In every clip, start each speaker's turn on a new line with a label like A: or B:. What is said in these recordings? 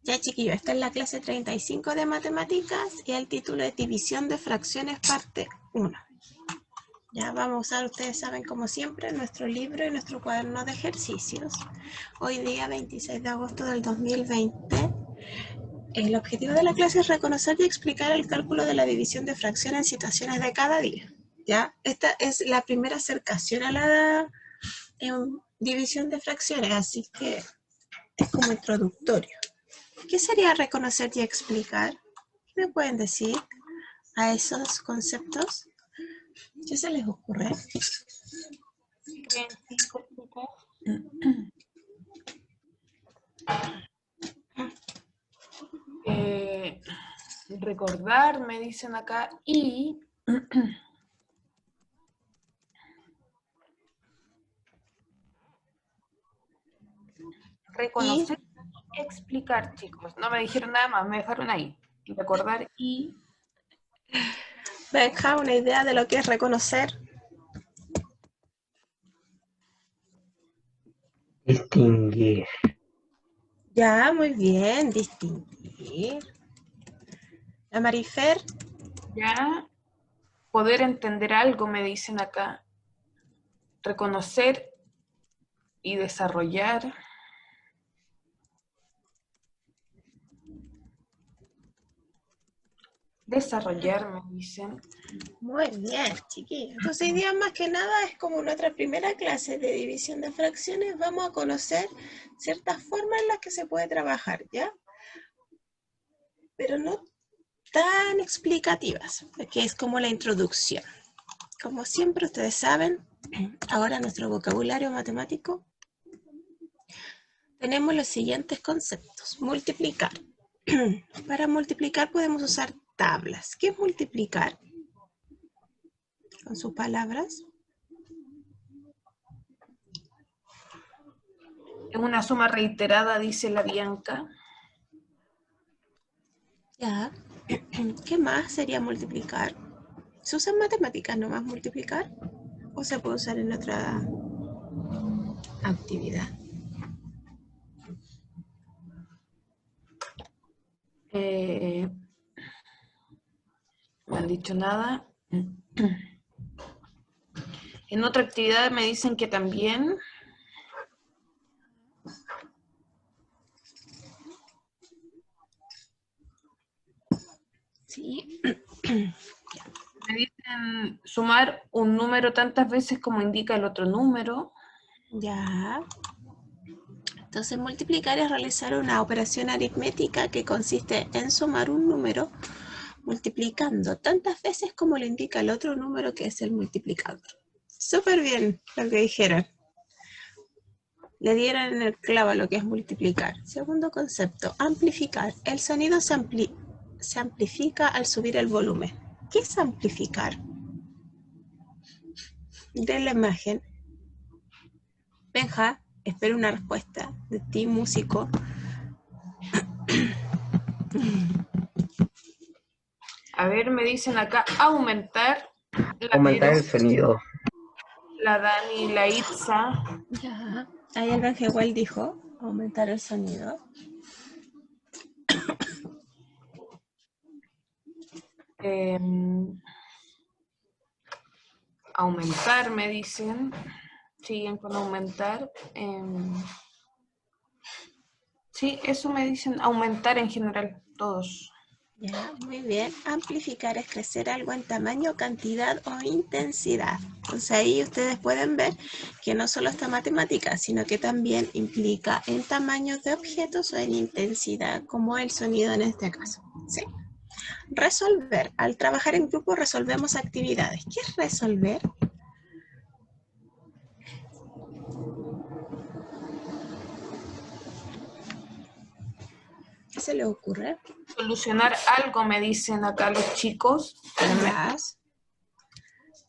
A: Ya, chiquillos, esta es la clase 35 de matemáticas y el título es División de Fracciones, parte 1. Ya vamos a usar, ustedes saben, como siempre, nuestro libro y nuestro cuaderno de ejercicios. Hoy día, 26 de agosto del 2020, el objetivo de la clase es reconocer y explicar el cálculo de la división de fracciones en situaciones de cada día. Ya, esta es la primera acercación a la división de fracciones, así que es como introductorio. ¿Qué sería reconocer y explicar? ¿Qué me pueden decir a esos conceptos? ¿Qué se les ocurre?
B: Recordar, me dicen acá, y reconocer y explicar, chicos. No me dijeron nada más, me dejaron ahí. Recordar y...
A: Benja, una idea de lo que es reconocer.
C: Distinguir.
A: Ya, muy bien, distinguir. La Marifer.
B: Ya, poder entender algo, me dicen acá. Reconocer y desarrollar. Desarrollar, me dicen.
A: Muy bien, chiquillos. Entonces, hoy día más que nada es como nuestra primera clase de división de fracciones. Vamos a conocer ciertas formas en las que se puede trabajar, ¿ya? Pero no tan explicativas, porque es como la introducción. Como siempre ustedes saben, ahora nuestro vocabulario matemático, tenemos los siguientes conceptos. Multiplicar. Para multiplicar podemos usar tablas. ¿Qué es multiplicar? Con sus palabras.
B: Es una suma reiterada, dice la Bianca.
A: Ya. ¿Qué más sería multiplicar? ¿Se usa en matemáticas nomás multiplicar? ¿O se puede usar en otra actividad?
B: No han dicho nada. En otra actividad me dicen que también.
A: Sí.
B: Me dicen sumar un número tantas veces como indica el otro número.
A: Ya. Entonces, multiplicar es realizar una operación aritmética que consiste en sumar un número multiplicando tantas veces como lo indica el otro número que es el multiplicador. Súper bien lo que dijeron. Le dieron en el clavo a lo que es multiplicar. Segundo concepto, amplificar. El sonido se amplifica al subir el volumen. ¿Qué es amplificar? De la imagen. Benja, espero una respuesta de ti, músico.
B: A ver, me dicen acá aumentar.
C: Aumentar el sonido.
B: La Dani, la Itza.
A: Ya. Ahí el Benja igual dijo aumentar el sonido.
B: Aumentar, me dicen. Siguen con aumentar. Sí, eso me dicen, aumentar en general, todos.
A: Ya, muy bien. Amplificar es crecer algo en tamaño, cantidad o intensidad. Entonces ahí ustedes pueden ver que no solo está matemática, sino que también implica en tamaños de objetos o en intensidad, como el sonido en este caso. ¿Sí? Resolver. Al trabajar en grupo resolvemos actividades. ¿Qué es resolver? ¿Qué se les ocurre?
B: Solucionar algo, me dicen acá los chicos.
A: Ya.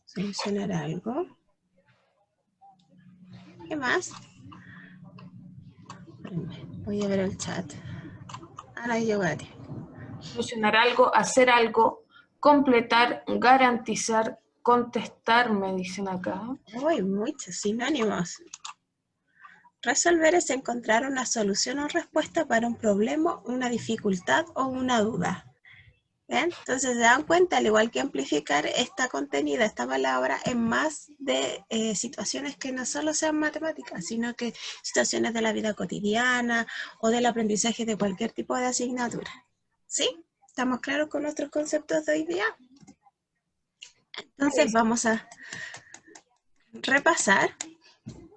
A: Solucionar algo. ¿Qué más? Voy a ver el chat. Ahora yo voy a ti.
B: Solucionar algo, hacer algo, completar, garantizar, contestar, me dicen acá.
A: Uy, muchos sinónimos. Resolver es encontrar una solución o respuesta para un problema, una dificultad o una duda. ¿Ven? Entonces se dan cuenta, al igual que amplificar, está contenida esta palabra en más de situaciones que no solo sean matemáticas, sino que situaciones de la vida cotidiana o del aprendizaje de cualquier tipo de asignatura. ¿Sí? ¿Estamos claros con nuestros conceptos de hoy día? Entonces vamos a repasar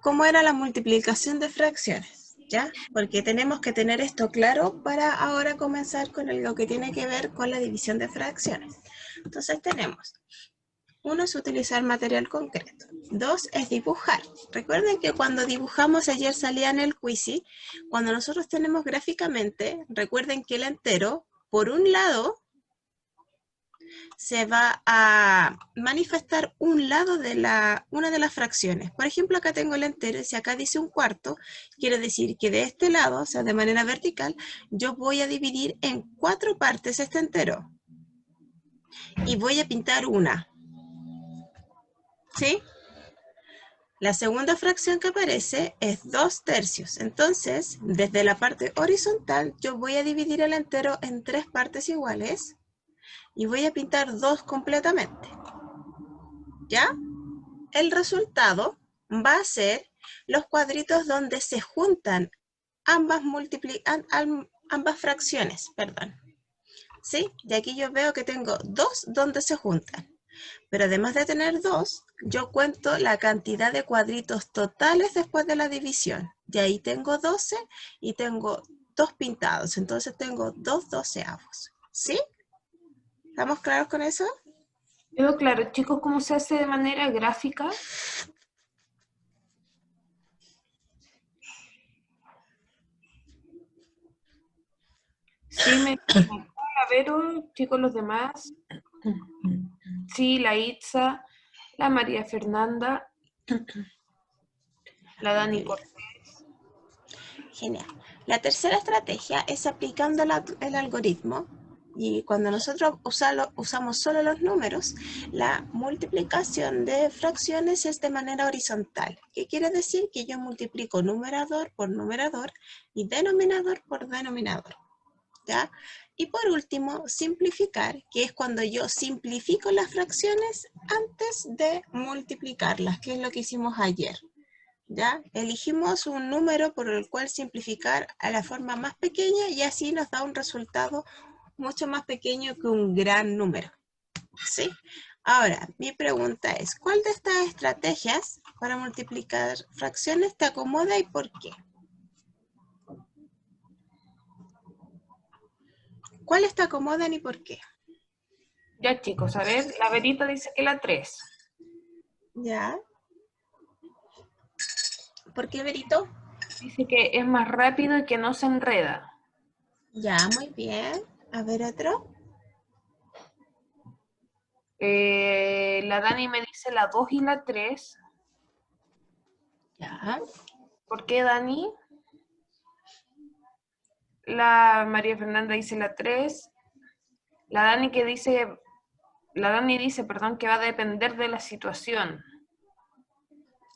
A: cómo era la multiplicación de fracciones, ¿ya? Porque tenemos que tener esto claro para ahora comenzar con lo que tiene que ver con la división de fracciones. Entonces tenemos, 1 es utilizar material concreto, 2 es dibujar. Recuerden que cuando dibujamos ayer salía en el quiz, cuando nosotros tenemos gráficamente, recuerden que el entero, por un lado, se va a manifestar un lado de una de las fracciones. Por ejemplo, acá tengo el entero, y si acá dice 1/4, quiere decir que de este lado, o sea, de manera vertical, yo voy a dividir en 4 partes este entero. Y voy a pintar una. ¿Sí? La segunda fracción que aparece es 2/3. Entonces, desde la parte horizontal, yo voy a dividir el entero en 3 partes iguales y voy a pintar 2 completamente. ¿Ya? El resultado va a ser los cuadritos donde se juntan ambas fracciones, perdón. ¿Sí? De aquí yo veo que tengo 2 donde se juntan. Pero además de tener 2, yo cuento la cantidad de cuadritos totales después de la división. De ahí tengo 12 y tengo 2 pintados. Entonces tengo 2 doceavos. ¿Sí? ¿Estamos claros con eso?
B: Pero claro, chicos, ¿cómo se hace de manera gráfica? Sí, me la Vero, chicos, los demás. Sí, la Itza, la María Fernanda, la Dani Cortés.
A: Genial. La tercera estrategia es aplicando el algoritmo. Y cuando nosotros usamos solo los números, la multiplicación de fracciones es de manera horizontal. ¿Qué quiere decir? Que yo multiplico numerador por numerador y denominador por denominador. ¿Ya? Y por último, simplificar, que es cuando yo simplifico las fracciones antes de multiplicarlas, que es lo que hicimos ayer. ¿Ya? Elegimos un número por el cual simplificar a la forma más pequeña y así nos da un resultado mucho más pequeño que un gran número. ¿Sí? Ahora, mi pregunta es, ¿cuál de estas estrategias para multiplicar fracciones te acomoda y por qué? ¿Cuáles te acomodan y por qué?
B: Ya, chicos, a ver, la Verita dice que la 3.
A: ¿Ya? ¿Por qué, Berito?
B: Dice que es más rápido y que no se enreda.
A: Ya, muy bien. A ver, otro.
B: La Dani me dice la 2 y la 3.
A: Ya.
B: ¿Por qué, Dani? La María Fernanda dice la 3. La Dani dice, perdón, que va a depender de la situación.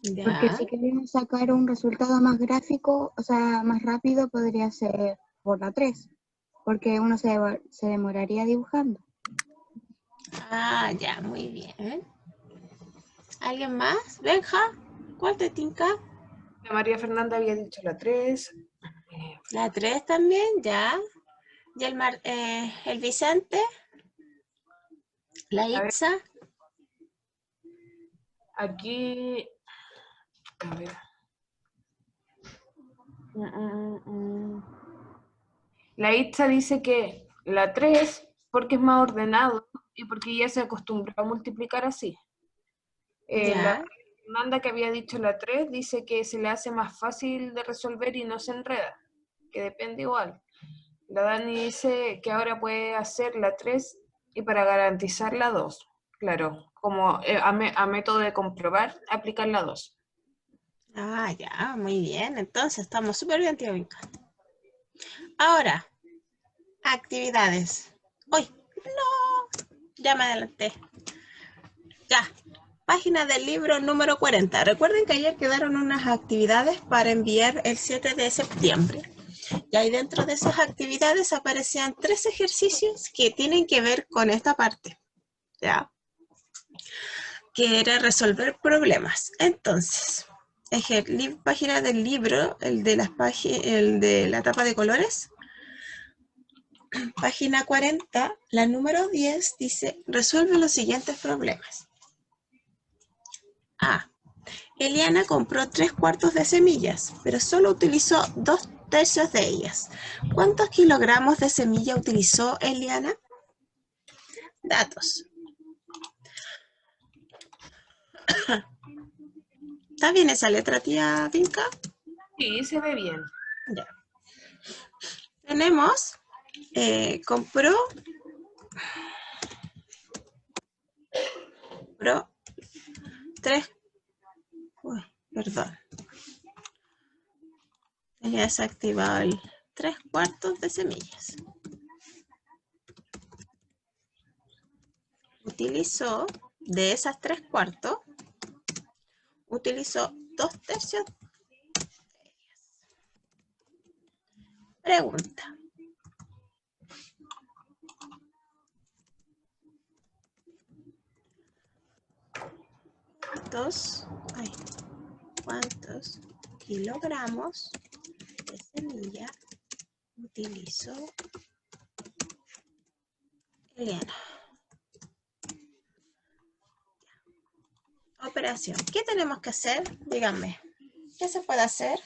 D: Porque
A: Ya.
D: si queremos sacar un resultado más gráfico, o sea, más rápido, podría ser por la 3, porque uno se demoraría dibujando.
A: Ah, ya, muy bien. ¿Alguien más? Benja, ¿cuál te tinca?
B: La María Fernanda había dicho la 3.
A: La 3 también, ya. Y el Vicente, la
B: A ver,
A: Itza,
B: aquí, a ver. La Itza dice que la 3 porque es más ordenado y porque ya se acostumbró a multiplicar así. La
A: ya.
B: Fernanda que había dicho la 3 dice que se le hace más fácil de resolver y no se enreda, que depende igual. La Dani dice que ahora puede hacer la 3 y para garantizar la 2. Claro, como a método de comprobar, aplicar la 2.
A: Ah, ya, muy bien. Entonces, estamos súper bien, tío Vinca. Ahora, actividades. ¡Uy! ¡No! Ya me adelanté. Ya. Página del libro número 40. Recuerden que ayer quedaron unas actividades para enviar el 7 de septiembre. Y ahí dentro de esas actividades aparecían 3 ejercicios que tienen que ver con esta parte, ¿ya? Que era resolver problemas. Entonces, página del libro, el de la tapa de colores, página 40, la número 10 dice, resuelve los siguientes problemas. A. Eliana compró 3/4 de semillas, pero solo utilizó 2/3 de ellas. ¿Cuántos kilogramos de semilla utilizó Eliana? Datos. ¿Está bien esa letra, tía Vinca?
B: Sí, se ve bien.
A: Ya. Tenemos, compró 3, perdón. Tenía desactivado el 3/4 de semillas. Utilizó, de esas 3/4, utilizó 2/3 de ellas. Pregunta. ¿Cuántos kilogramos de semilla utilizó Eliana? Operación. ¿Qué tenemos que hacer? Díganme. ¿Qué se puede hacer?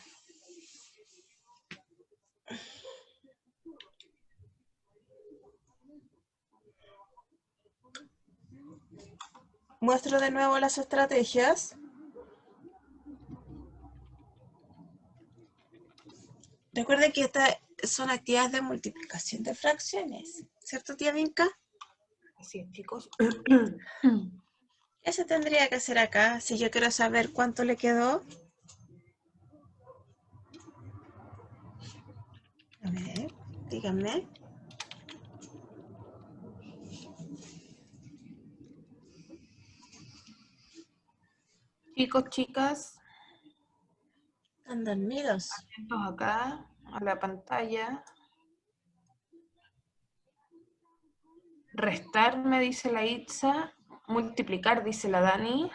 A: Muestro de nuevo las estrategias. Recuerden que estas son actividades de multiplicación de fracciones. ¿Cierto, tía Vinca?
B: Así es, chicos.
A: ¿Qué se tendría que hacer acá si yo quiero saber cuánto le quedó? A ver, díganme.
B: Chicos, chicas,
A: Están dormidos.
B: atentos acá a la pantalla. Restar, me dice la Itza. Multiplicar, dice la Dani.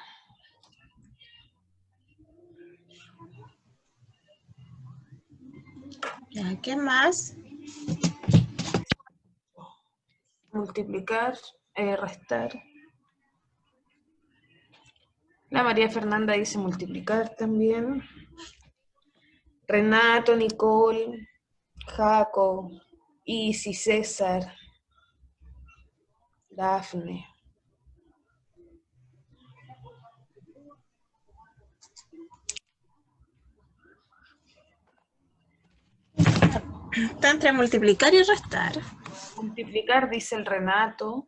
A: Ya, ¿qué más?
B: Multiplicar, restar. La María Fernanda dice multiplicar también. Renato, Nicole, Jaco, Isi, César, Dafne.
A: Está entre multiplicar y restar.
B: Multiplicar, dice el Renato.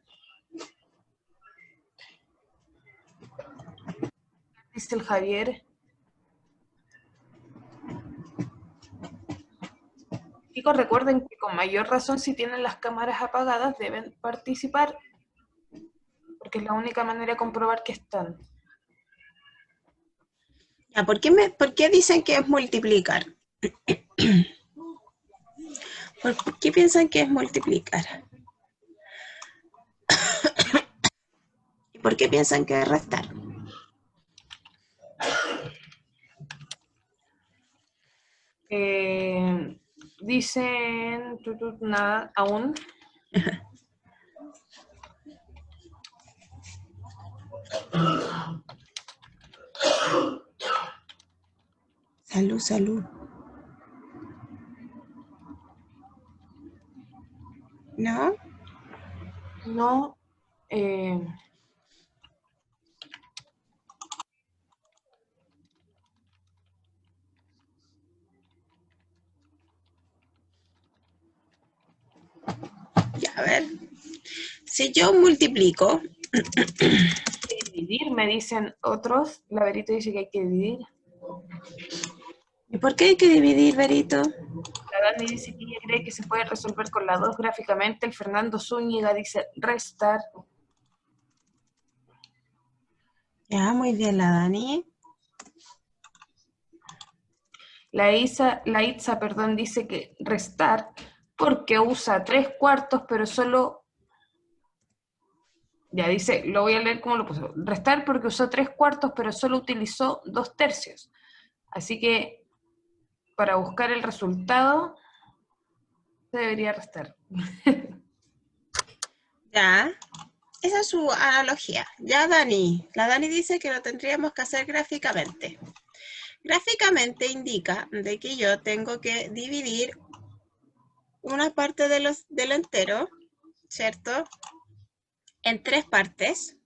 B: Dice el Javier. Chicos, recuerden que con mayor razón, si tienen las cámaras apagadas, deben participar, porque es la única manera de comprobar que están.
A: Ya, ¿por qué dicen que es multiplicar? ¿Por qué piensan que es multiplicar? ¿Y por qué piensan que es restar?
B: Dicen nada aún.
A: Salud, salud. ¿No?
B: No.
A: Ya, a ver. Si yo multiplico.
B: Dividir, me dicen otros. La Verito dice que hay que dividir.
A: ¿Y por qué hay que dividir, Berito?
B: La Dani dice que ella cree que se puede resolver con la 2 gráficamente. El Fernando Zúñiga dice restar.
A: Ya, muy bien la Dani.
B: La Itza, perdón, dice que restar porque usa 3/4, pero solo... Ya dice, lo voy a leer como lo puso. Restar porque usó 3/4, pero solo utilizó 2/3. Así que para buscar el resultado se debería restar.
A: Ya, esa es su analogía. Ya Dani, la Dani dice que lo tendríamos que hacer gráficamente. Gráficamente indica de que yo tengo que dividir una parte del entero, ¿cierto? En 3 partes.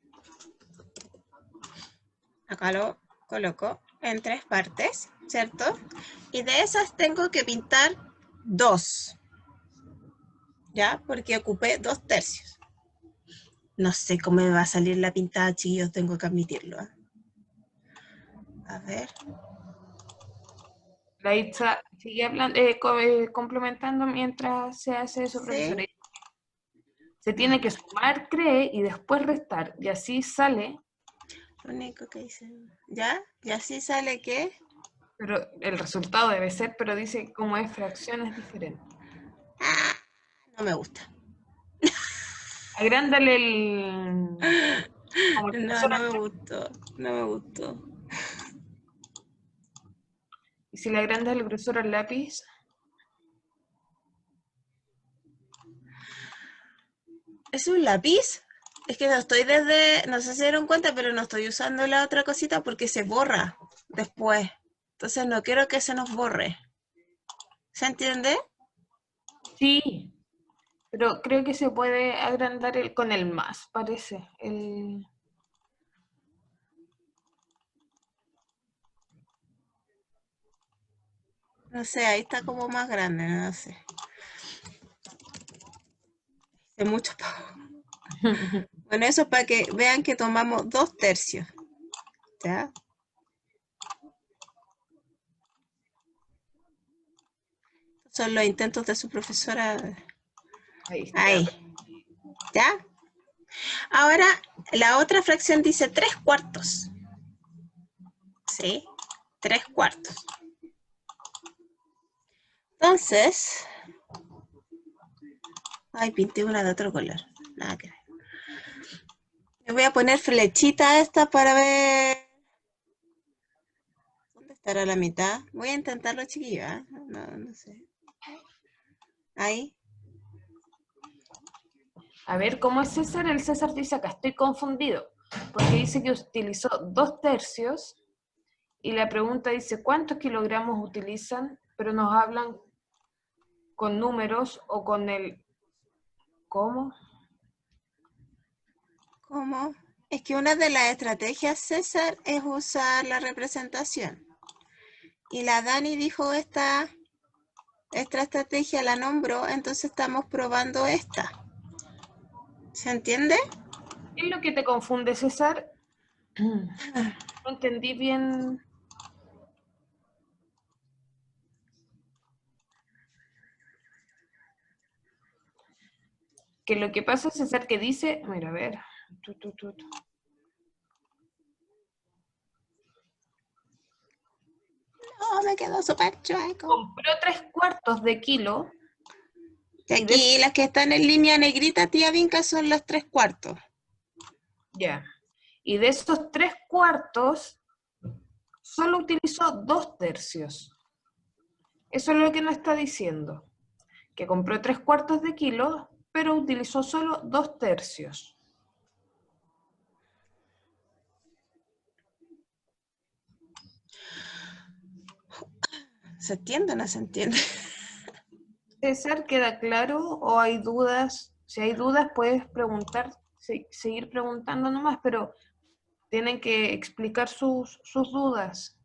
A: Acá lo coloco en 3 partes, ¿cierto? Y de esas tengo que pintar 2, ¿ya? Porque ocupé 2/3. No sé cómo me va a salir la pintada, chicos, tengo que admitirlo. A ver.
B: La Itza sigue hablando, complementando mientras se hace eso, profesora.
A: Sí.
B: Se tiene que sumar, cree, y después restar. Y así sale,
A: Lo único que hice. ¿Ya? Y así sale que...
B: pero el resultado debe ser, pero dice como es fracciones diferentes.
A: ¡Ah! No me gusta.
B: Agrándale el... como el
A: No,
B: cursor
A: no
B: al
A: me
B: lápiz.
A: gustó. No me gustó.
B: Y si le agrandas el grosor al lápiz,
A: ¿Es un lápiz? Es que no estoy desde... No sé si se dieron cuenta, pero no estoy usando la otra cosita porque se borra después. Entonces no quiero que se nos borre. ¿Se entiende?
B: sí, pero creo que se puede agrandar con el más, parece.
A: No sé, ahí está como más grande, no sé. Es mucho. Bueno, eso es para que vean que tomamos 2/3. ¿Ya? Son los intentos de su profesora.
B: Ahí está.
A: Ahí. ¿Ya? Ahora, la otra fracción dice 3/4. ¿Sí? 3/4. Entonces, ay, pinté una de otro color. Nada que ver. Le voy a poner flechita a esta para ver. ¿Dónde estará la mitad? Voy a intentarlo, chiquillo. ¿Eh? No sé. Ahí.
B: A ver, ¿cómo es César? El César dice acá, estoy confundido, porque dice que utilizó 2/3 y la pregunta dice, ¿cuántos kilogramos utilizan? Pero nos hablan con números o con el... ¿Cómo?
A: ¿Cómo? Es que una de las estrategias, César, es usar la representación. Y la Dani dijo esta estrategia, la nombró, entonces estamos probando esta. ¿Se entiende?
B: ¿Qué es lo que te confunde, César? No entendí bien. Que lo que pasa, César, que dice, mira, a ver.
A: No, me quedó súper chueco.
B: Compró 3/4 de kilo.
A: Y aquí las que están en línea negrita, tía Vinca, son los 3/4.
B: Ya. Y de esos 3/4, solo utilizó 2/3. Eso es lo que nos está diciendo. Que compró 3/4 de kilo, pero utilizó solo 2/3.
A: ¿Se entiende o no se entiende?
B: César, ¿queda claro o hay dudas? Si hay dudas, puedes preguntar, seguir preguntando nomás, pero tienen que explicar sus dudas.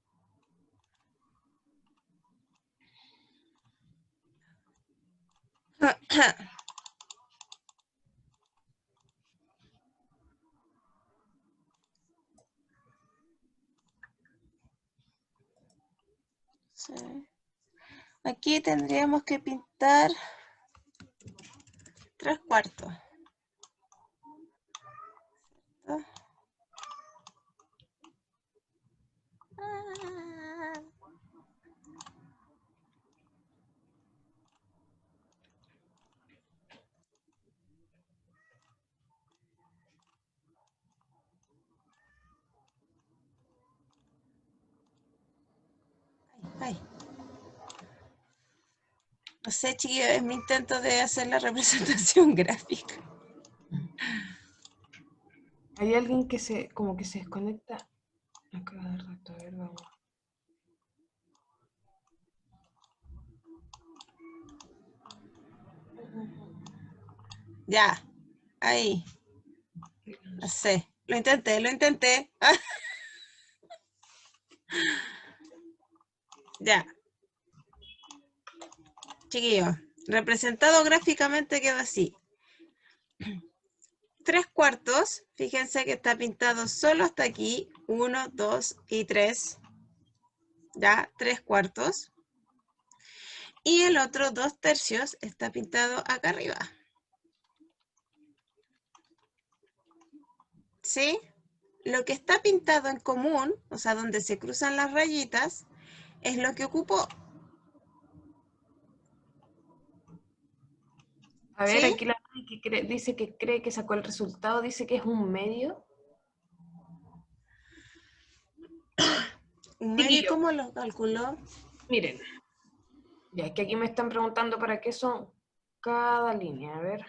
A: Sí. Aquí tendríamos que pintar 3/4. No sé, chiquillos, es mi intento de hacer la representación gráfica.
B: Hay alguien que como que se desconecta. A cada rato, a ver, vamos.
A: Ya, ahí. No sé, lo intenté. Ya. Chiquillos, representado gráficamente queda así. 3/4, fíjense que está pintado solo hasta aquí. 1, 2 y 3. Ya, 3/4. Y el otro 2/3 está pintado acá arriba. ¿Sí? Lo que está pintado en común, o sea, donde se cruzan las rayitas, es lo que ocupó.
B: A ver,
A: ¿Sí?
B: aquí la que dice que cree que sacó el resultado, dice que es un medio.
A: ¿Un medio?
B: Chiquillo,
A: ¿Cómo lo calculó?
B: miren, ya que aquí me están preguntando para qué son cada línea. A ver.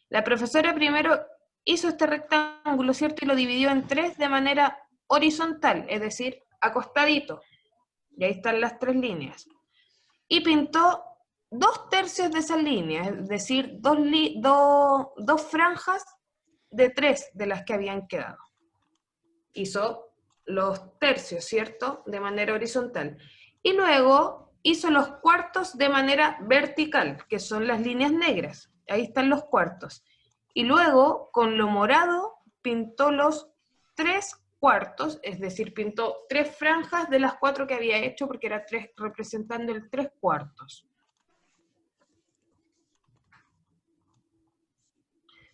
B: La profesora primero hizo este rectángulo, ¿cierto? Y lo dividió en 3 de manera horizontal, es decir, acostadito. Y ahí están las 3 líneas. Y pintó 2/3 de esas líneas, es decir, dos franjas de 3 de las que habían quedado. Hizo los tercios, ¿cierto? De manera horizontal. Y luego hizo los cuartos de manera vertical, que son las líneas negras. Ahí están los cuartos. Y luego, con lo morado, pintó los 3/4, es decir, pintó 3 franjas de las 4 que había hecho, porque era 3 representando el 3/4.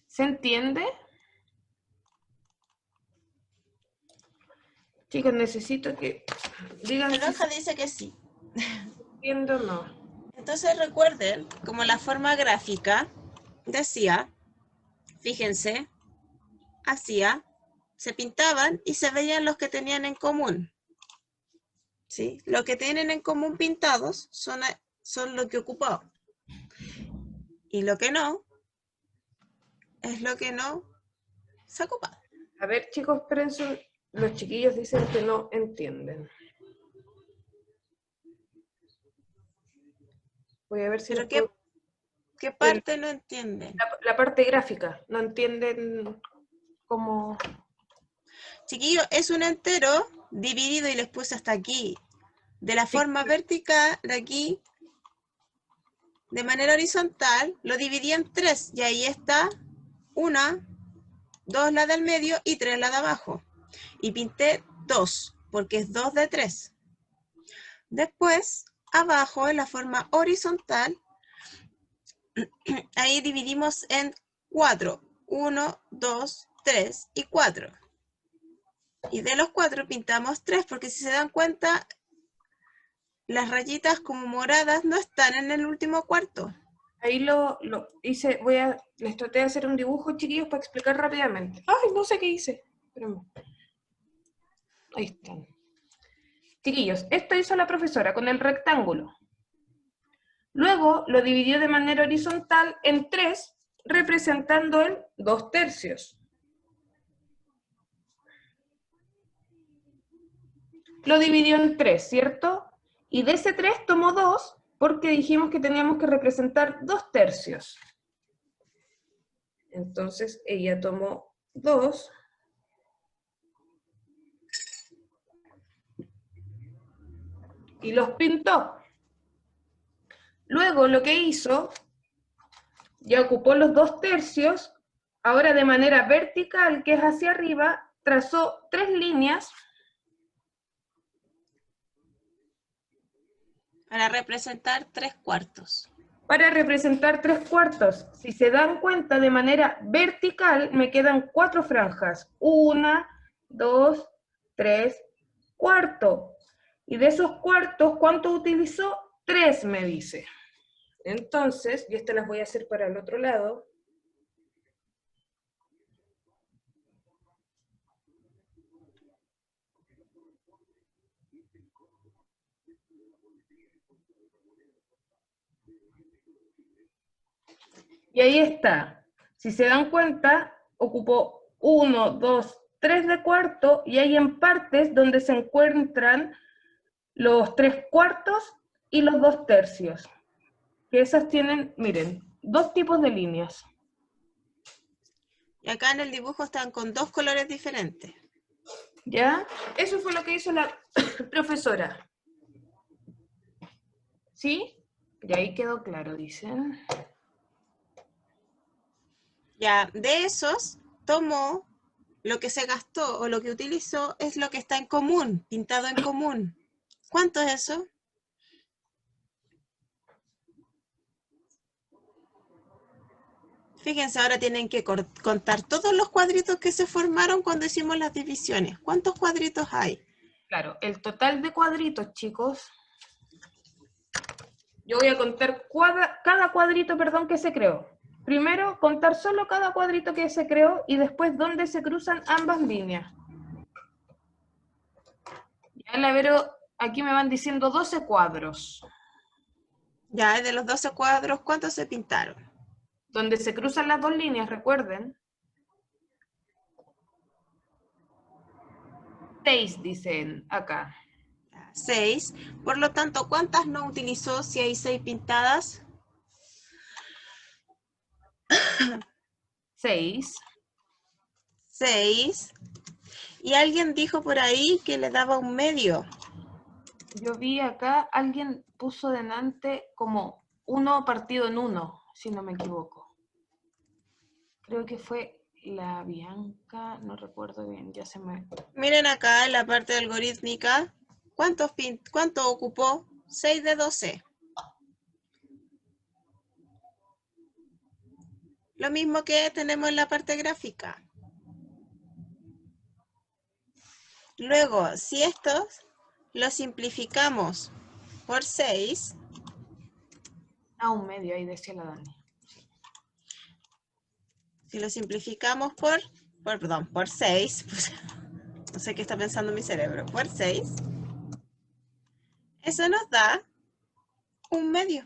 B: ¿Se entiende? Chicos, necesito que digan si se
A: Roja dice que sí.
B: entiende o no.
A: Entonces recuerden, como la forma gráfica decía, fíjense, hacía, se pintaban y se veían los que tenían en común. ¿Sí? Lo que tienen en común pintados son lo que ocupó. Y lo que no, es lo que no se ocupa.
B: A ver, chicos, espérense. Los chiquillos dicen que no entienden. Voy a ver si
A: Pero
B: les puedo...
A: ¿qué parte no entienden?
B: La parte gráfica. No entienden cómo...
A: Chiquillos, es un entero dividido y les puse hasta aquí. De la forma vertical, de aquí, de manera horizontal, lo dividí en 3. Y ahí está 1, 2 la del medio y 3 la de abajo. Y pinté 2, porque es 2 de 3. Después, abajo, en la forma horizontal, ahí dividimos en 4. 1, 2, 3 y 4. Y de los 4 pintamos 3, porque si se dan cuenta, las rayitas como moradas no están en el último cuarto.
B: Ahí lo hice, les traté de hacer un dibujo, chiquillos, para explicar rápidamente. Ay, no sé qué hice. Espérenme. Ahí están. Chiquillos, esto hizo la profesora con el rectángulo. Luego lo dividió de manera horizontal en 3, representando el 2/3. Lo dividió en 3, ¿cierto? Y de ese 3 tomó 2 porque dijimos que teníamos que representar 2/3. Entonces ella tomó 2 y los pintó. Luego lo que hizo, ya ocupó los 2/3, ahora de manera vertical, que es hacia arriba, trazó 3 líneas
A: Para representar 3/4.
B: para representar 3/4. Si se dan cuenta, de manera vertical me quedan 4 franjas. 1, 2, 3, cuarto. Y de esos cuartos, ¿cuánto utilizó? 3 me dice. Entonces, yo estas las voy a hacer para el otro lado. Y ahí está. Si se dan cuenta, ocupó 1, 2, 3 de cuarto, y hay en partes donde se encuentran los 3/4 y los 2/3. Que esas tienen, miren, 2 tipos de líneas.
A: Y acá en el dibujo están con 2 colores diferentes.
B: ¿Ya? Eso fue lo que hizo la profesora. ¿Sí? Y ahí quedó claro, dicen.
A: Ya, de esos, tomó lo que se gastó o lo que utilizó es lo que está en común, pintado en común. ¿Cuánto es eso? Fíjense, ahora tienen que contar todos los cuadritos que se formaron cuando hicimos las divisiones. ¿Cuántos cuadritos hay?
B: Claro, el total de cuadritos, chicos. Yo voy a contar cada cuadrito, perdón, que se creó. Primero, contar solo cada cuadrito que se creó y después dónde se cruzan ambas líneas. Ya, la Vero, aquí me van diciendo 12 cuadros.
A: Ya, de los 12 cuadros, ¿cuántos se pintaron?
B: Donde se cruzan las dos líneas, recuerden. 6 dicen acá.
A: 6. Por lo tanto, ¿cuántas no utilizó si hay 6 pintadas?
B: 6.
A: 6. Y alguien dijo por ahí que le daba un medio.
B: Yo vi acá, alguien puso delante como 1 partido en 1, si no me equivoco. Creo que fue la Bianca, no recuerdo bien, ya se me...
A: Miren acá en la parte algorítmica, ¿cuánto ocupó? 6 de 12. Lo mismo que tenemos en la parte gráfica. Luego, si estos los simplificamos por 6,
B: un medio, ahí decía la Dani.
A: si lo simplificamos por 6, pues, no sé qué está pensando mi cerebro, por 6, eso nos da un medio.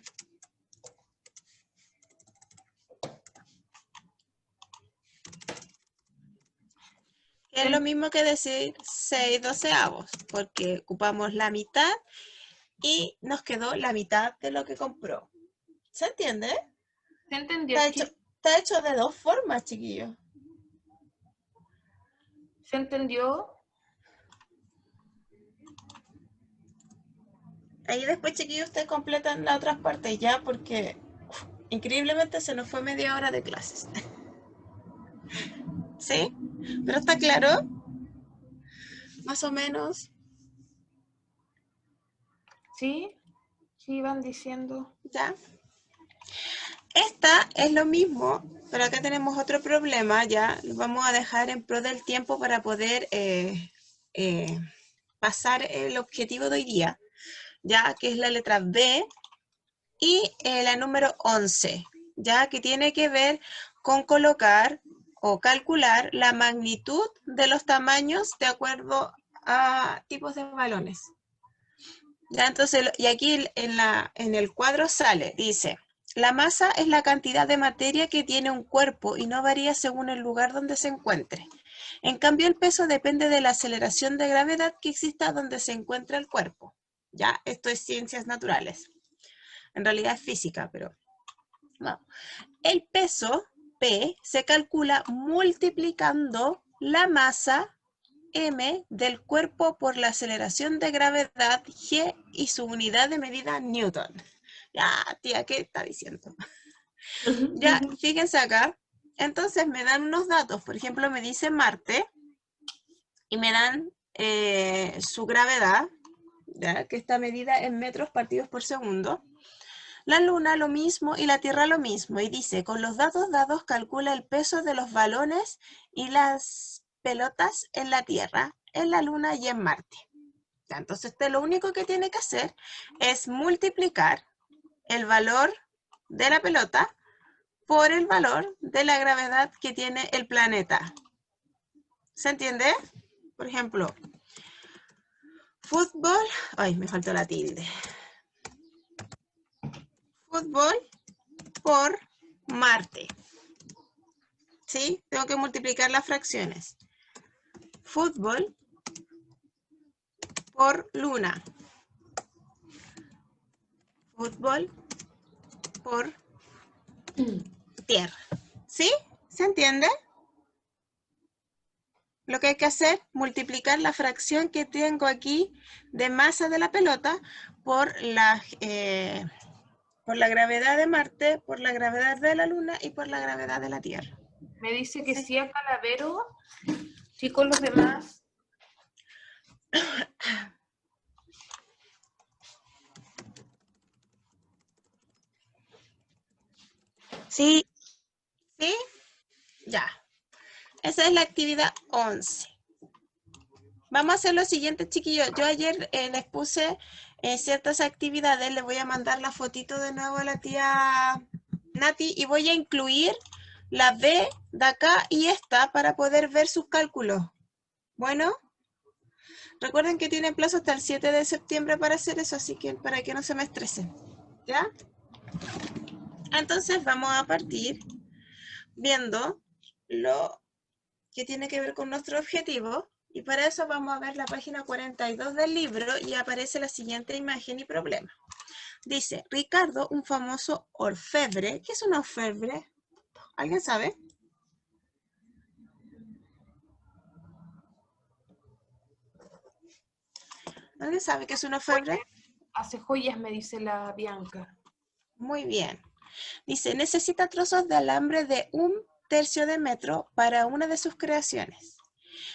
A: Que es lo mismo que decir 6 doceavos, porque ocupamos la mitad y nos quedó la mitad de lo que compró. ¿Se entiende?
B: ¿Se entendió?
A: Está hecho de dos formas, chiquillos.
B: ¿Se entendió?
A: Ahí después, chiquillos, ustedes completan las otras partes ya, porque increíblemente se nos fue media hora de clases. ¿Sí? ¿Pero está claro? Más o menos.
B: ¿Sí? Sí, van diciendo.
A: ¿Ya? Esta es lo mismo, pero acá tenemos otro problema, ya. Lo vamos a dejar en pro del tiempo para poder pasar el objetivo de hoy día, ya, que es la letra B y la número 11, ya, que tiene que ver con colocar o calcular la magnitud de los tamaños de acuerdo a tipos de balones. Ya, entonces, y aquí en el cuadro sale, dice, la masa es la cantidad de materia que tiene un cuerpo y no varía según el lugar donde se encuentre. En cambio, el peso depende de la aceleración de gravedad que exista donde se encuentra el cuerpo. Ya, esto es ciencias naturales. En realidad es física, pero no. El peso, P, se calcula multiplicando la masa, M, del cuerpo por la aceleración de gravedad, G, y su unidad de medida, Newton. Ya, tía, ¿qué está diciendo? Ya, fíjense acá. Entonces me dan unos datos. Por ejemplo, me dice Marte y me dan su gravedad, ¿ya? Que está medida en metros partidos por segundo. La Luna lo mismo y la Tierra lo mismo. Y dice, con los datos dados calcula el peso de los balones y las pelotas en la Tierra, en la Luna y en Marte. Ya, entonces usted lo único que tiene que hacer es multiplicar el valor de la pelota por el valor de la gravedad que tiene el planeta. ¿Se entiende? Por ejemplo, fútbol, ay, me faltó la tilde. fútbol por Marte. ¿Sí? Tengo que multiplicar las fracciones. Fútbol por Luna. Fútbol por Tierra. ¿Sí? ¿Se entiende? Lo que hay que hacer, multiplicar la fracción que tengo aquí de masa de la pelota por la gravedad de Marte, por la gravedad de la Luna y por la gravedad de la Tierra.
B: Me dice que
A: Sí.
B: sí a Calavero. Chicos, los demás.
A: ¿Sí? ¿Sí? Ya. Esa es la actividad 11. Vamos a hacer lo siguiente, chiquillos. Yo ayer les puse ciertas actividades. Les voy a mandar la fotito de nuevo a la tía Nati y voy a incluir la B de acá y esta para poder ver sus cálculos. Bueno, recuerden que tienen plazo hasta el 7 de septiembre para hacer eso, así que para que no se me estresen. ¿Ya? Entonces vamos a partir viendo lo que tiene que ver con nuestro objetivo. Y para eso vamos a ver la página 42 del libro y aparece la siguiente imagen y problema. Dice, Ricardo, un famoso orfebre. ¿Qué es un orfebre? ¿Alguien sabe? ¿Alguien sabe qué es un orfebre?
B: Hace joyas, me dice la Bianca.
A: Muy bien. Dice, necesita trozos de alambre de 1/3 de metro para una de sus creaciones.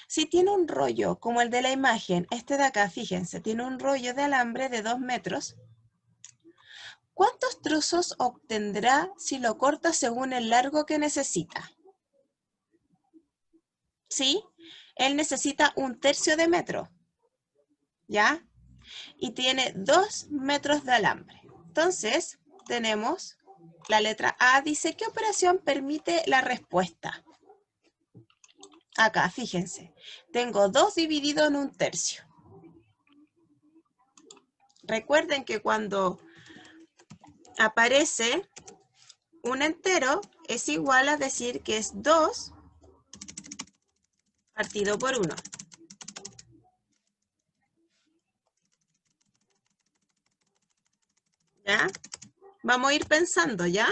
A: Si tiene un rollo como el de la imagen, este de acá, fíjense, tiene un rollo de alambre de 2 metros, ¿cuántos trozos obtendrá si lo corta según el largo que necesita? ¿Sí? Él necesita 1/3 de metro, ¿ya? Y tiene 2 metros de alambre. Entonces, tenemos la letra A, dice, ¿qué operación permite la respuesta? Acá, fíjense, tengo 2 dividido en 1/3. Recuerden que cuando aparece un entero es igual a decir que es 2 partido por 1. ¿Ya? Vamos a ir pensando, ¿ya?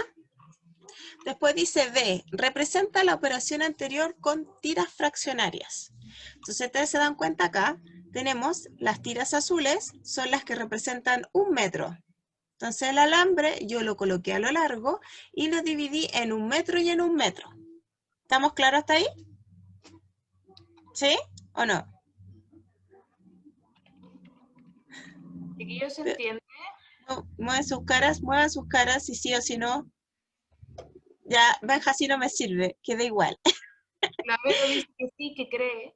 A: Después dice B, representa la operación anterior con tiras fraccionarias. Entonces ustedes se dan cuenta acá, tenemos las tiras azules, son las que representan 1 metro. Entonces el alambre yo lo coloqué a lo largo y lo dividí en 1 metro y en 1 metro. ¿Estamos claros hasta ahí? ¿Sí o no?
B: ¿Chiquillos se entiende?
A: Muevan sus caras, si sí o si no. Ya, Benja, si no me sirve, queda igual.
B: Clavero dice que sí, que cree.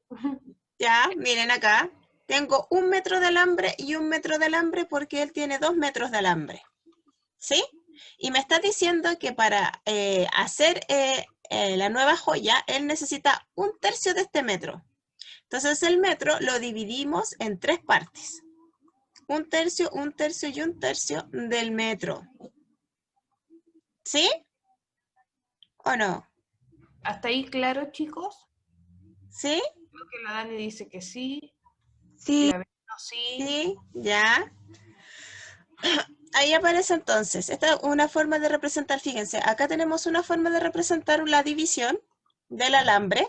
A: Ya, miren acá. Tengo 1 metro de alambre y 1 metro de alambre porque él tiene 2 metros de alambre. ¿Sí? Y me está diciendo que para hacer la nueva joya, él necesita 1/3 de este metro. Entonces el metro lo dividimos en 3 partes. 1/3, 1/3 y 1/3 del metro. ¿Sí? ¿O no?
B: ¿Hasta ahí claro, chicos?
A: ¿Sí?
B: Creo que la Dani dice que sí.
A: Sí.
B: Clavero sí.
A: Sí, ya. Ahí aparece entonces. Esta es una forma de representar, fíjense, acá tenemos una forma de representar la división del alambre.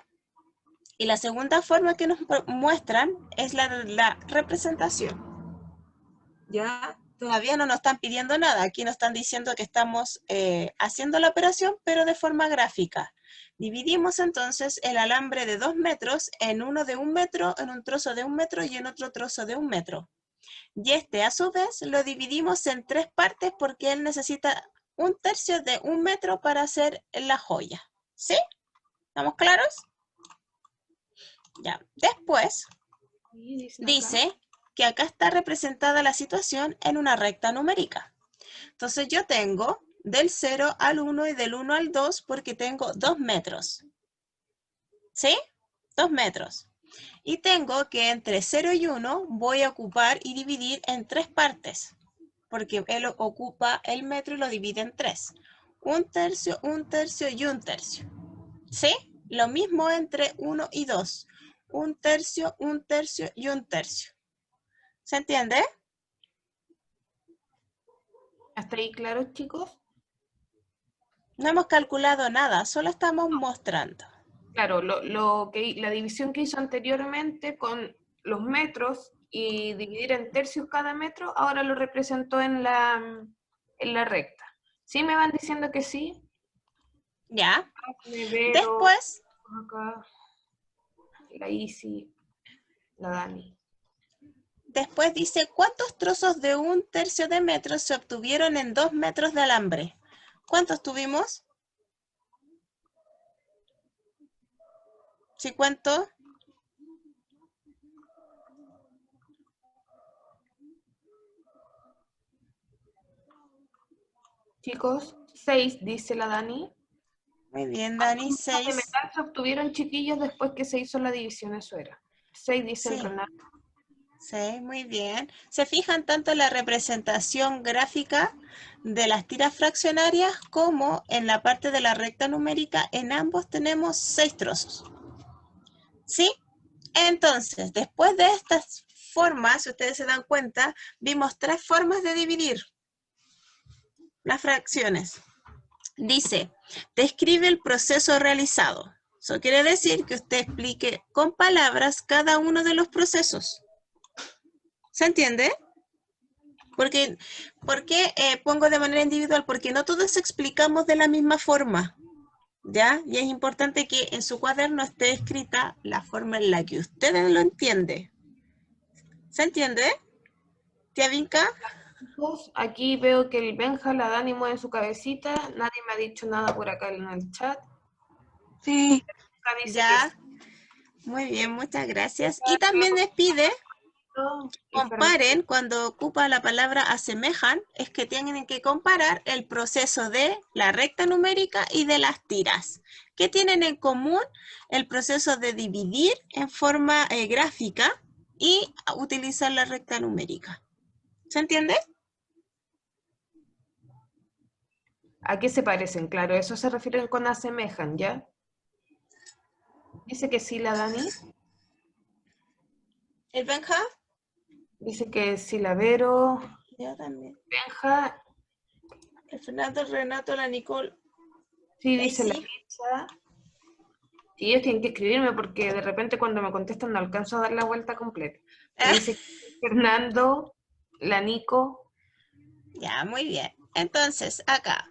A: Y la segunda forma que nos muestran es la representación. Ya, todavía no nos están pidiendo nada. Aquí nos están diciendo que estamos haciendo la operación, pero de forma gráfica. Dividimos entonces el alambre de 2 metros en uno de 1 metro, en un trozo de 1 metro y en otro trozo de 1 metro. Y este, a su vez, lo dividimos en 3 partes porque él necesita 1/3 de 1 metro para hacer la joya. ¿Sí? ¿Estamos claros? Ya. Después,
B: Sí,
A: dice que acá está representada la situación en una recta numérica. Entonces yo tengo del 0 al 1 y del 1 al 2 porque tengo 2 metros. ¿Sí? 2 metros. Y tengo que entre 0 y 1 voy a ocupar y dividir en 3 partes. porque él ocupa el metro y lo divide en 3. 1/3, 1/3 y 1/3. ¿Sí? Lo mismo entre 1 y 2. 1/3, 1/3 y 1/3. ¿Se entiende?
B: ¿Hasta ahí claro, chicos?
A: No hemos calculado nada, solo estamos mostrando.
B: Claro, la división que hizo anteriormente con los metros y dividir en tercios cada metro, ahora lo representó en la recta. ¿Sí me van diciendo que sí?
A: ¿Ya?
B: Nevero,
A: Después,
B: acá, la Isi, la Dani.
A: después dice, ¿cuántos trozos de 1/3 de metro se obtuvieron en 2 metros de alambre? ¿Cuántos tuvimos? ¿Sí cuento?
B: Chicos, 6, dice la Dani.
A: Muy bien, Dani,
B: De
A: 6.
B: metal se obtuvieron, chiquillos, después que se hizo la división, eso era. 6, dice el
A: Sí,
B: Renato.
A: sí, muy bien. ¿Se fijan tanto en la representación gráfica de las tiras fraccionarias como en la parte de la recta numérica? En ambos tenemos 6 trozos. ¿Sí? Entonces, después de estas formas, si ustedes se dan cuenta, vimos 3 formas de dividir las fracciones. Dice, describe el proceso realizado. Eso quiere decir que usted explique con palabras cada uno de los procesos. ¿Se entiende? ¿Por qué pongo de manera individual? Porque no todos explicamos de la misma forma, ¿ya? Y es importante que en su cuaderno esté escrita la forma en la que ustedes lo entienden. ¿Se entiende? ¿Tía Vinca?
B: Aquí veo que el Benja, la Dani mueve su cabecita. Nadie me ha dicho nada por acá en el chat.
D: Sí,
B: Acá dice
A: Ya. Muy bien, muchas gracias. Y
B: que
A: también les pide
B: y
A: comparen, cuando ocupa la palabra asemejan, es que tienen que comparar el proceso de la recta numérica y de las tiras. ¿Qué tienen en común? El proceso de dividir en forma gráfica y utilizar la recta numérica. ¿Se entiende?
B: ¿A qué se parecen? Claro, eso se refieren con asemejan, ¿ya? Dice que sí, la Dani.
A: ¿El Benja?
B: Dice que sí, la Vero.
A: Yo también.
B: Benja.
A: El Fernando, el Renato, la Nicole.
B: Sí,
A: Ahí
B: dice la
A: sí.
B: Lisa. Sí, ellos tienen que escribirme porque de repente cuando me contestan no alcanzo a dar la vuelta completa. Me dice Fernando, la Nico.
A: Ya, muy bien. Entonces, acá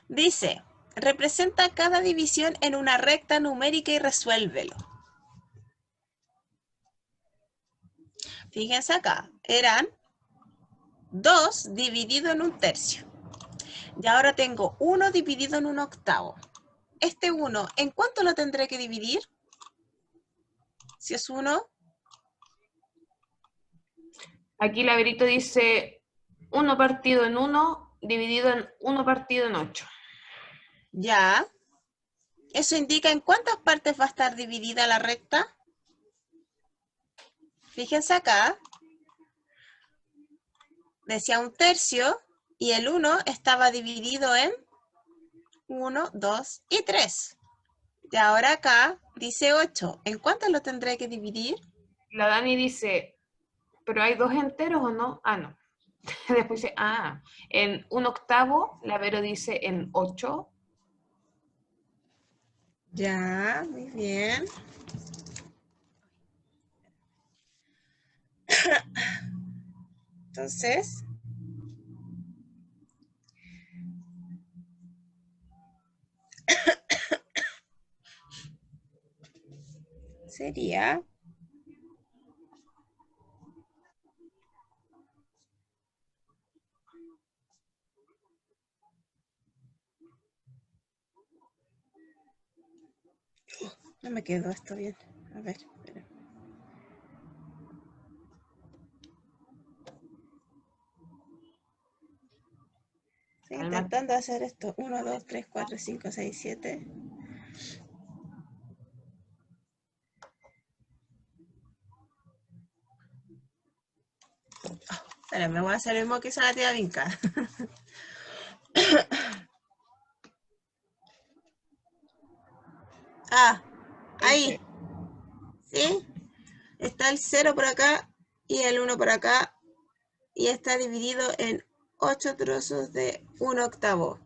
A: dice, representa cada división en una recta numérica y resuélvelo. Fíjense acá, eran 2 dividido en 1/3. Y ahora tengo 1 dividido en 1/8. Este 1, ¿en cuánto lo tendré que dividir? Si es 1.
B: Aquí la Verito dice 1 partido en 1 dividido en 1 partido en 8.
A: Ya. Eso indica en cuántas partes va a estar dividida la recta. Fíjense acá. Decía 1/3 y el 1 estaba dividido en 1, 2 y 3. Y ahora acá dice 8. ¿En cuántas lo tendré que dividir?
B: La Dani dice, ¿pero hay 2 enteros o no? Ah, no. Después dice, en 1/8, la Vero dice en 8.
A: Ya, muy bien. Entonces, sería no me quedó esto bien. A ver, espera. Estoy
B: Además,
A: intentando hacer esto. 1, 2, 3, 4, 5, 6, 7. Espérame, voy a hacer el mismo que hizo la tía Vinca. Ah, ahí. ¿Sí? Está el 0 por acá y el 1 por acá. Y está dividido en 8 trozos de 1/8.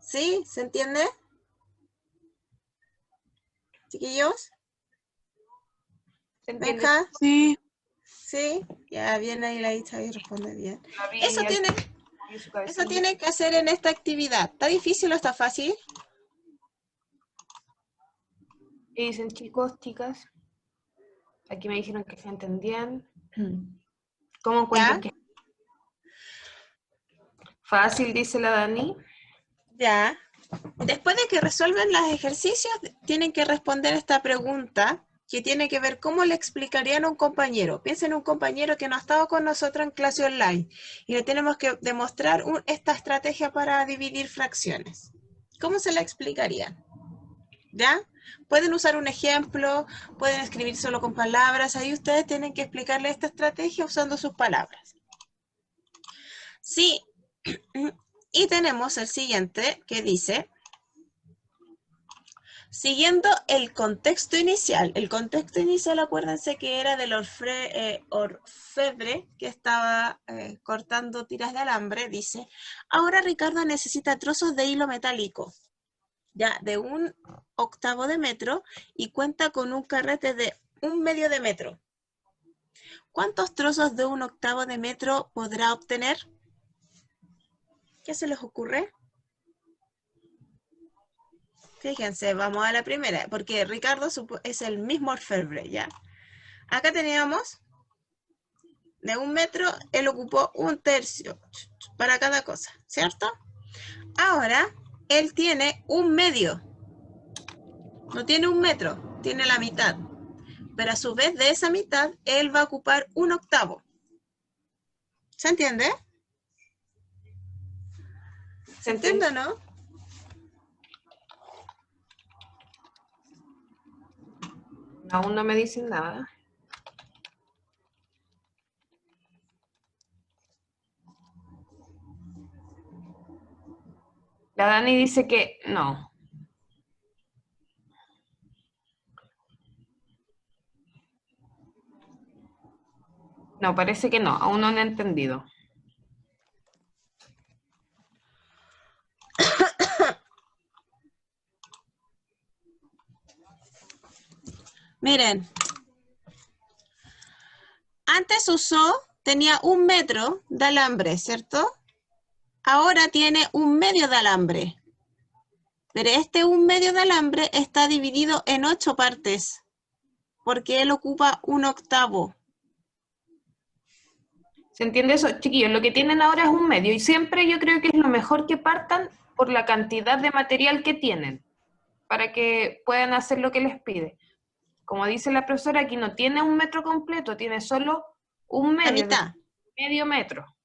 A: ¿Sí? ¿Se entiende? ¿Chiquillos?
B: ¿Se entiende?
A: ¿Benja?
D: Sí.
A: ¿Sí? Ya viene ahí la lista y responde bien.
B: La vi
A: Eso
B: al-
A: tiene,
B: movió su cabecita.
A: eso tiene que hacer en esta actividad. ¿Está difícil o está fácil?
B: ¿Qué dicen, chicos, chicas? Aquí me dijeron que se entendían. ¿Cómo encuentran
A: ¿Ya?
B: que fácil, dice la Dani?
A: Ya. Después de que resuelven los ejercicios, tienen que responder esta pregunta que tiene que ver cómo le explicarían a un compañero. Piensen en un compañero que no ha estado con nosotros en clase online y le tenemos que demostrar esta estrategia para dividir fracciones. ¿Cómo se la explicarían? ¿Ya? Pueden usar un ejemplo, pueden escribir solo con palabras, ahí ustedes tienen que explicarle esta estrategia usando sus palabras. Sí, y tenemos el siguiente que dice, siguiendo el contexto inicial acuérdense que era del orfebre que estaba cortando tiras de alambre, dice, ahora Ricardo necesita trozos de hilo metálico, ya de 1/8 de metro y cuenta con un carrete de 1/2 de metro. ¿Cuántos trozos de 1/8 de metro podrá obtener? ¿Qué se les ocurre? Fíjense, vamos a la primera, porque Ricardo es el mismo orfebre, ¿ya? Acá teníamos de 1 metro, él ocupó 1/3 para cada cosa, ¿cierto? Ahora, él tiene 1/2. No tiene 1 metro, tiene la mitad. Pero a su vez de esa mitad, él va a ocupar 1/8. ¿Se entiende? ¿Se entiende o no?
B: Aún no me dicen nada. La Dani dice que no. No, parece que no. Aún no lo he entendido.
A: Miren, antes tenía 1 metro de alambre, ¿cierto? Ahora tiene 1/2 de alambre. Pero este 1/2 de alambre está dividido en 8 partes, porque él ocupa 1/8.
B: ¿Se entiende eso? Chiquillos, lo que tienen ahora es 1/2 y siempre yo creo que es lo mejor que partan por la cantidad de material que tienen para que puedan hacer lo que les pide. Como dice la profesora, aquí no tiene 1 metro completo, tiene solo 1/2,
A: La mitad.
B: medio metro.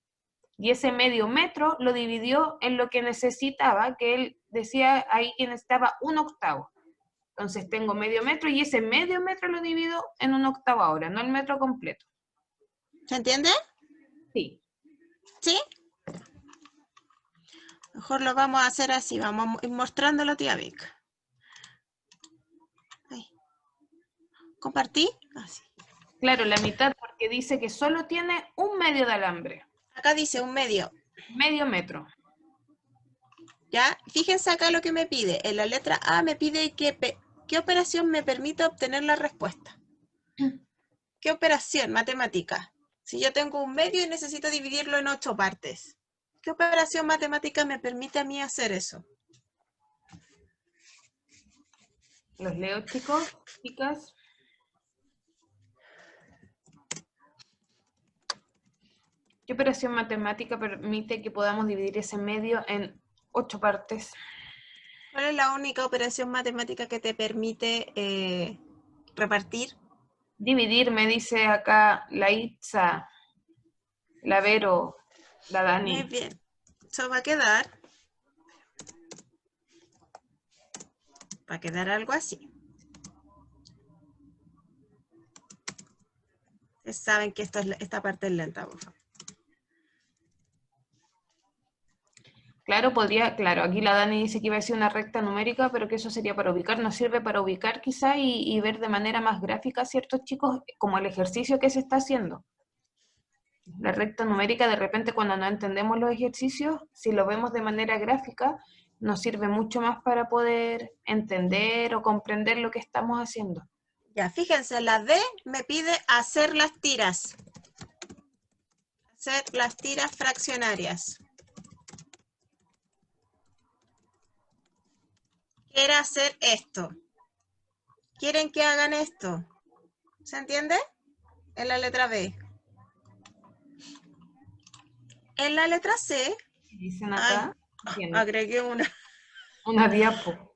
B: Y ese medio metro lo dividió en lo que necesitaba, que él decía ahí que necesitaba 1/8. Entonces tengo medio metro y ese medio metro lo divido en 1/8 ahora, no el metro completo.
A: ¿Se entiende?
B: Sí.
A: ¿Sí? Mejor lo vamos a hacer así, vamos a ir mostrándolo, tía Vic. Ahí. ¿Compartí? Así.
B: Claro, la mitad porque dice que solo tiene 1/2 de alambre.
A: Acá dice 1/2.
B: Medio metro.
A: ¿Ya? Fíjense acá lo que me pide. En la letra A me pide qué operación me permite obtener la respuesta. ¿Qué operación matemática? Si yo tengo 1/2 y necesito dividirlo en 8 partes. ¿Qué operación matemática me permite a mí hacer eso?
B: Los leo, chicos, chicas. ¿Qué operación matemática permite que podamos dividir ese medio en 8 partes?
A: ¿Cuál es la única operación matemática que te permite repartir?
B: Dividir, me dice acá la Itza, la Vero, la Dani.
A: Muy bien. Eso va a quedar. Va a quedar algo así. Ustedes saben que esta parte es lenta, por favor.
B: Amaro podría, claro, aquí la Dani dice que iba a decir una recta numérica, pero que eso sería para ubicar, nos sirve para ubicar quizá y ver de manera más gráfica, ciertos chicos, como el ejercicio que se está haciendo. La recta numérica, de repente cuando no entendemos los ejercicios, si lo vemos de manera gráfica, nos sirve mucho más para poder entender o comprender lo que estamos haciendo.
A: Ya, fíjense, la D me pide hacer las tiras. Hacer las tiras fraccionarias. Quiere hacer esto. ¿Quieren que hagan esto? ¿Se entiende? En la letra B. En la letra C,
B: Dicen acá,
A: agregué
B: una diapo.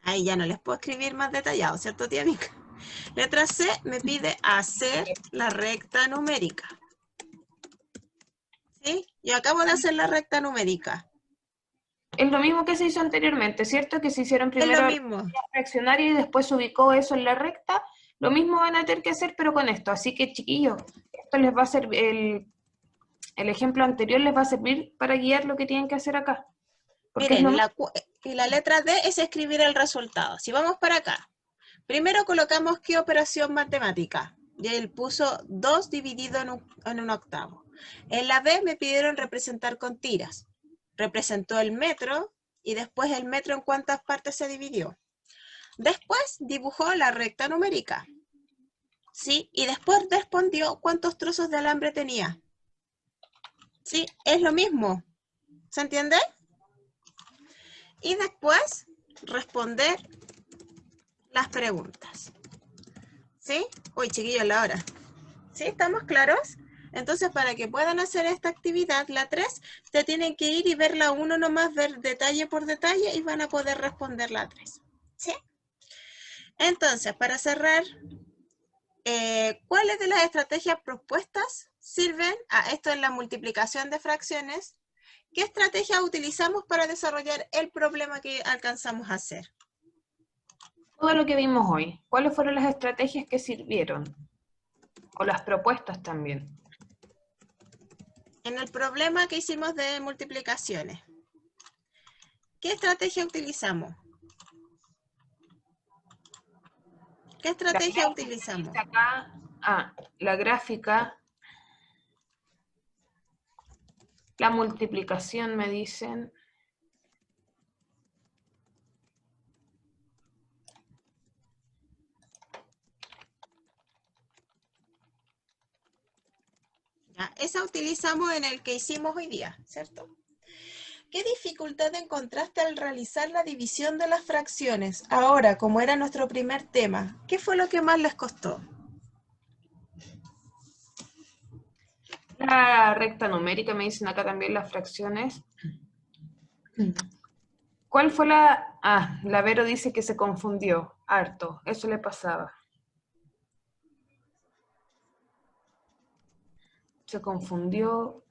A: Ahí ya no les puedo escribir más detallado, ¿cierto, tía Mica? Letra C me pide hacer la recta numérica. ¿Sí? Yo acabo de hacer la recta numérica.
B: Es lo mismo que se hizo anteriormente, ¿cierto? Que se hicieron primero
A: Es lo mismo.
B: fraccionaria y después se ubicó eso en la recta. Lo mismo van a tener que hacer, pero con esto. Así que, chiquillos, esto les va a servir, el ejemplo anterior les va a servir para guiar lo que tienen que hacer acá. Porque
A: Miren, la letra D es escribir el resultado. Si vamos para acá, primero colocamos qué operación matemática. Y él puso 2 dividido en un octavo. En la B me pidieron representar con tiras. Representó el metro y después el metro en cuántas partes se dividió. Después dibujó la recta numérica. ¿Sí? Y después respondió cuántos trozos de alambre tenía. ¿Sí? Es lo mismo. ¿Se entiende? Y después responder las preguntas. ¿Sí? Uy, chiquillos, la hora. ¿Sí? ¿Estamos claros? Entonces, para que puedan hacer esta actividad, la 3, te tienen que ir y ver la 1 nomás, ver detalle por detalle y van a poder responder la 3. ¿Sí? Entonces, para cerrar, ¿cuáles de las estrategias propuestas sirven a esto en la multiplicación de fracciones? ¿Qué estrategias utilizamos para desarrollar el problema que alcanzamos a hacer?
B: todo lo que vimos hoy, ¿cuáles fueron las estrategias que sirvieron? O las propuestas también.
A: En el problema que hicimos de multiplicaciones, ¿qué estrategia utilizamos? ¿Qué estrategia utilizamos?
B: Acá, la gráfica, la multiplicación me dicen.
A: Ya, esa utilizamos en el que hicimos hoy día, ¿cierto? ¿Qué dificultad encontraste al realizar la división de las fracciones? Ahora, como era nuestro primer tema, ¿qué fue lo que más les costó?
B: La recta numérica, me dicen acá también las fracciones. ¿Cuál fue la...? La Vero dice que se confundió, harto, eso le pasaba. Se confundió.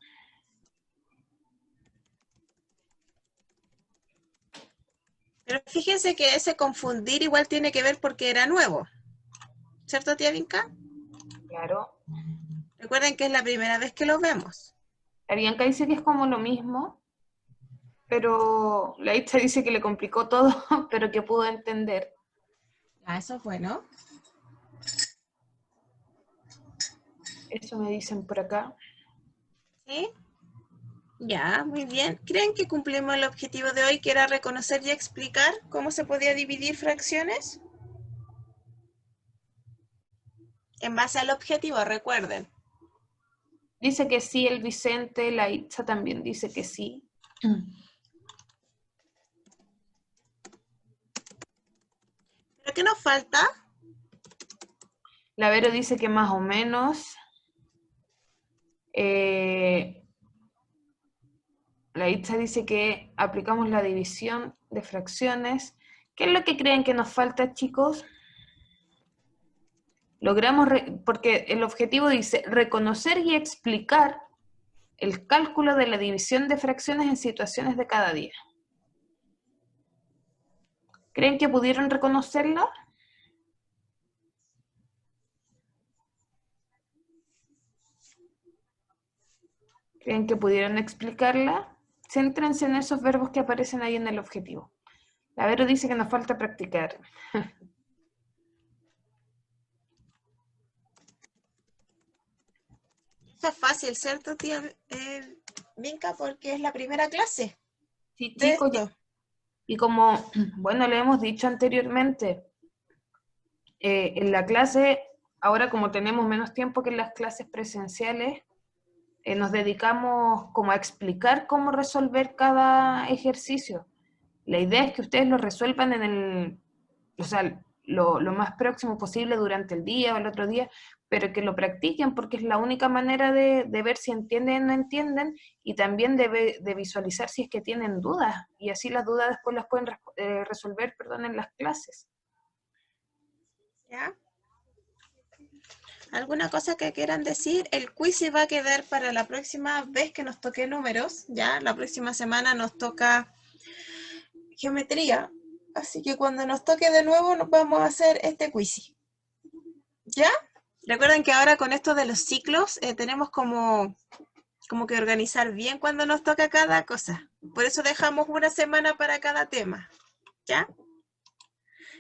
A: Pero fíjense que ese confundir igual tiene que ver porque era nuevo, ¿cierto, tía Vinca?
B: Claro.
A: Recuerden que es la primera vez que lo vemos.
B: La Bianca dice que es como lo mismo, pero la Itza dice que le complicó todo, pero que pudo entender.
A: Eso es bueno.
B: Eso me dicen por acá.
A: ¿Sí? Ya, muy bien. ¿Creen que cumplimos el objetivo de hoy, que era reconocer y explicar cómo se podía dividir fracciones? En base al objetivo, recuerden.
B: Dice que sí el Vicente, la Itza también dice que sí.
A: ¿Pero qué nos falta?
B: La Vero dice que más o menos. La Itza dice que aplicamos la división de fracciones. ¿Qué es lo que creen que nos falta, chicos? Logramos, porque el objetivo dice reconocer y explicar el cálculo de la división de fracciones en situaciones de cada día. ¿Creen que pudieron reconocerla? ¿Creen que pudieron explicarla? Céntrense en esos verbos que aparecen ahí en el objetivo. La Vero dice que nos falta practicar.
A: Eso es fácil, ¿cierto, tía Vinca? Porque es la primera clase
B: Sí,
A: de
B: chicos,
A: esto.
B: y como, bueno, le hemos dicho anteriormente, en la clase, ahora como tenemos menos tiempo que en las clases presenciales, nos dedicamos como a explicar cómo resolver cada ejercicio. La idea es que ustedes lo resuelvan en el, o sea, lo más próximo posible durante el día o el otro día, pero que lo practiquen porque es la única manera de ver si entienden o no entienden y también de visualizar si es que tienen dudas y así las dudas después las pueden resolver, perdón, en las clases.
A: ¿Ya? ¿Alguna cosa que quieran decir? El quiz se va a quedar para la próxima vez que nos toque números, ¿ya? La próxima semana nos toca geometría, así que cuando nos toque de nuevo nos vamos a hacer este quiz, ¿ya? Recuerden que ahora con esto de los ciclos tenemos como que organizar bien cuando nos toca cada cosa. Por eso dejamos una semana para cada tema, ¿ya?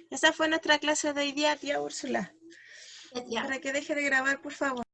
A: Esa fue nuestra clase de hoy día, tía Úrsula.
E: Ya.
A: Para que deje de grabar, por favor.